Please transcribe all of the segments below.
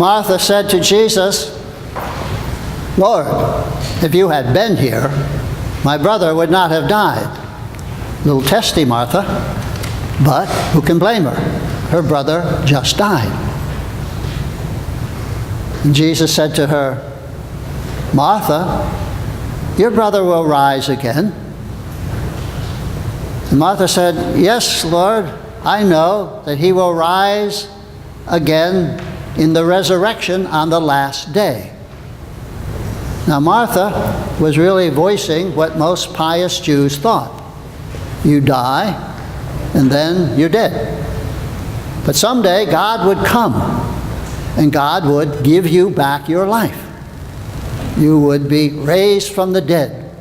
Martha said to Jesus, "Lord, if you had been here, my brother would not have died." A little testy, Martha, but who can blame her? Her brother just died. And Jesus said to her, "Martha, your brother will rise again." And Martha said, "Yes, Lord, I know that he will rise again in the resurrection on the last day." Now Martha was really voicing what most pious Jews thought. You die, and then you're dead. But someday God would come, and God would give you back your life. You would be raised from the dead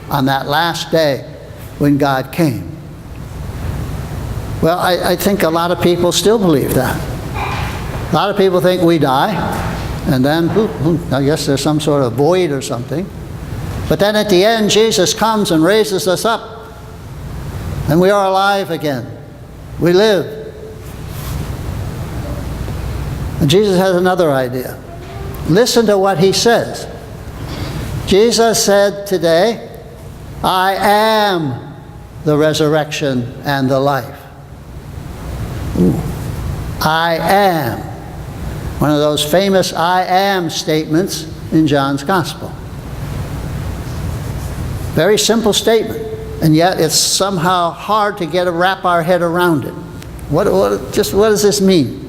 on that last day when God came. Well, I think a lot of people still believe that. A lot of people think we die, and then, I guess there's some sort of void or something. But then at the end, Jesus comes and raises us up, and we are alive again. We live. And Jesus has another idea. Listen to what he says. Jesus said today, "I am the resurrection and the life." Ooh. I am. One of those famous I am statements in John's Gospel. Very simple statement, and yet it's somehow hard to wrap our head around it. What does this mean?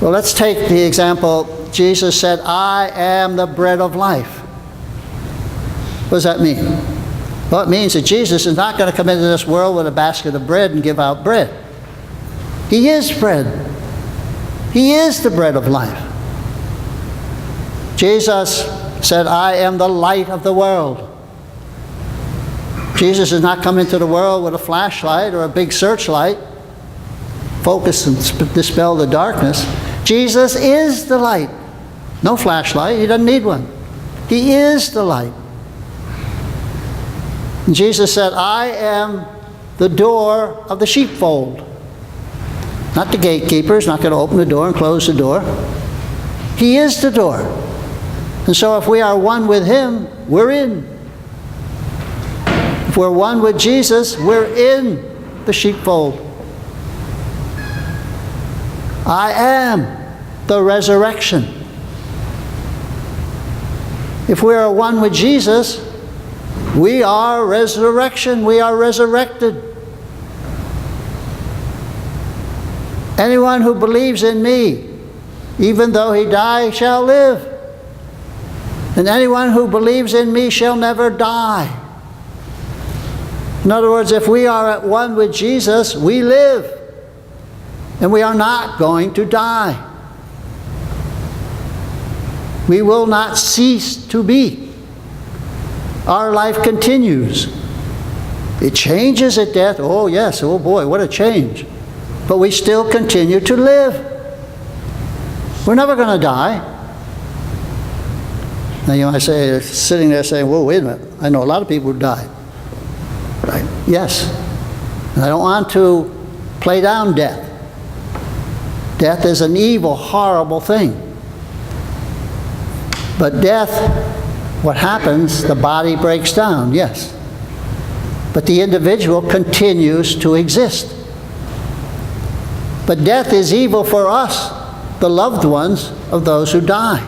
Well, let's take the example. Jesus said, "I am the bread of life." What does that mean? Well, it means that Jesus is not going to come into this world with a basket of bread and give out bread. He is bread. He is the bread of life. Jesus said, "I am the light of the world." Jesus is not coming into the world with a flashlight or a big searchlight, focus and dispel the darkness. Jesus is the light. No flashlight. He doesn't need one. He is the light. And Jesus said, "I am the door of the sheepfold." Not the gatekeeper. He's not going to open the door and close the door. He is the door. And so if we are one with him, we're in. If we're one with Jesus, we're in the sheepfold. I am the resurrection. If we are one with Jesus, we are resurrection. We are resurrected. Anyone who believes in me, even though he die, shall live. And anyone who believes in me shall never die. In other words, if we are at one with Jesus, we live. And we are not going to die. We will not cease to be. Our life continues. It changes at death. Oh yes, oh boy, what a change. But we still continue to live. We're never going to die. Now you might say, sitting there saying, "Whoa, wait a minute. I know a lot of people who died." Right? Yes. And I don't want to play down death. Death is an evil, horrible thing. But death, what happens, the body breaks down, yes. But the individual continues to exist. But death is evil for us, the loved ones of those who die.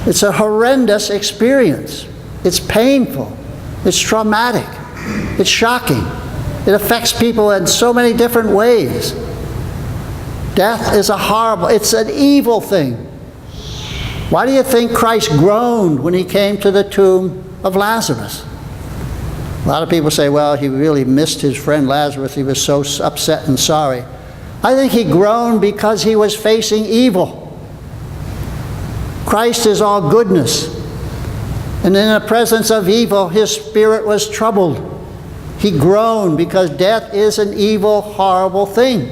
It's a horrendous experience. It's painful. It's traumatic. It's shocking. It affects people in so many different ways. Death is it's an evil thing. Why do you think Christ groaned when he came to the tomb of Lazarus? A lot of people say, well, he really missed his friend Lazarus. He was so upset and sorry. I think he groaned because he was facing evil. Christ is all goodness. And in the presence of evil, his spirit was troubled. He groaned because death is an evil, horrible thing.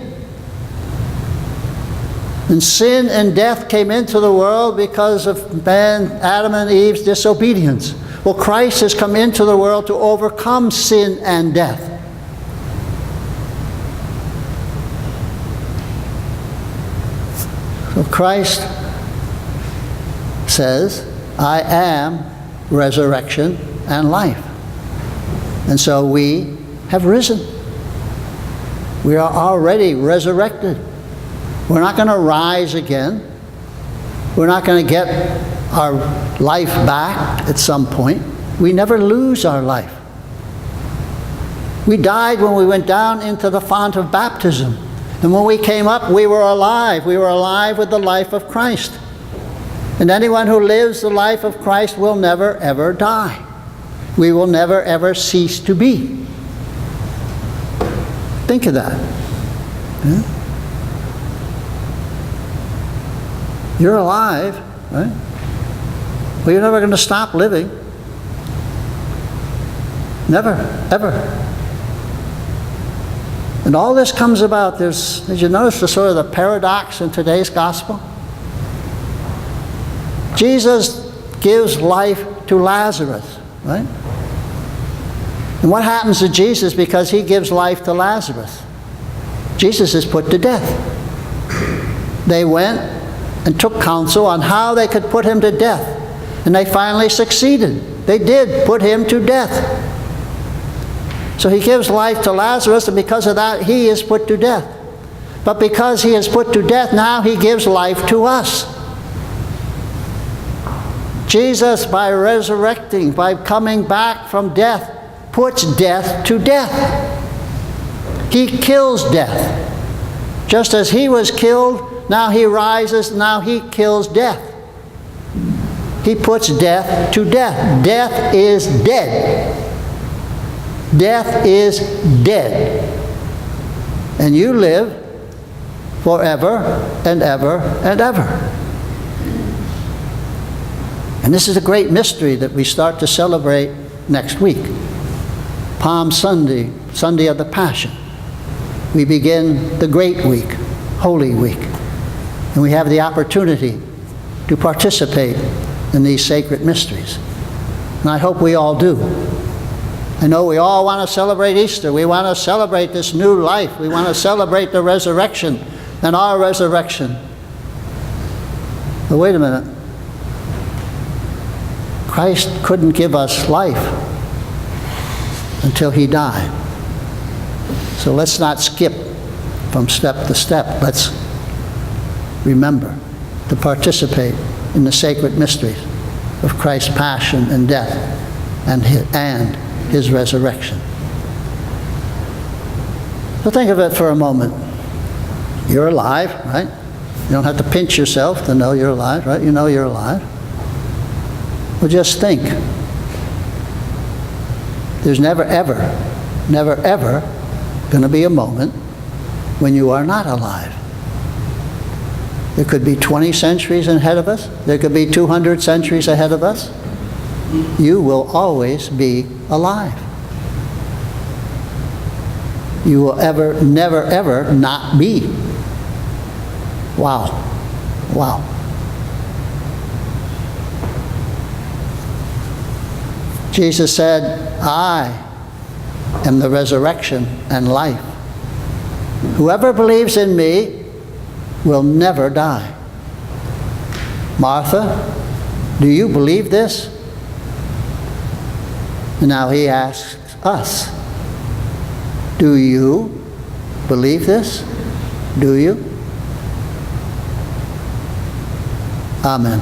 And sin and death came into the world because of Adam and Eve's disobedience. Well, Christ has come into the world to overcome sin and death. Christ says, I am resurrection and life. And so we have risen. We are already resurrected. We're not going to rise again. We're not going to get our life back at some point. We never lose our life. We died when we went down into the font of baptism. And when we came up, we were alive. We were alive with the life of Christ. And anyone who lives the life of Christ will never, ever die. We will never, ever cease to be. Think of that. Yeah? You're alive, right? Well, you're never going to stop living. Never, ever. And all this comes about, did you notice the sort of the paradox in today's gospel? Jesus gives life to Lazarus, right? And what happens to Jesus because he gives life to Lazarus? Jesus is put to death. They went and took counsel on how they could put him to death. And they finally succeeded. They did put him to death. So he gives life to Lazarus, and because of that, he is put to death. But because he is put to death, now he gives life to us. Jesus, by resurrecting, by coming back from death, puts death to death. He kills death. Just as he was killed, now he rises, now he kills death. He puts death to death. Death is dead. Death is dead. And you live forever and ever and ever. And this is a great mystery that we start to celebrate next week. Palm Sunday, Sunday of the Passion. We begin the great week, Holy Week. And we have the opportunity to participate in these sacred mysteries. And I hope we all do. I know we all want to celebrate Easter. We want to celebrate this new life. We want to celebrate the resurrection and our resurrection. But wait a minute. Christ couldn't give us life until he died. So let's not skip from step to step. Let's remember to participate in the sacred mysteries of Christ's passion and death and his resurrection. So think of it for a moment. You're alive, right? You don't have to pinch yourself to know you're alive, right? You know you're alive. Well, just think. There's never ever going to be a moment when you are not alive. There could be 20 centuries ahead of us. There could be 200 centuries ahead of us. You will always be alive. You will never, ever not be. Wow. Wow. Jesus said, I am the resurrection and life. Whoever believes in me will never die. Martha, do you believe this? And now he asks us, do you believe this? Do you? Amen.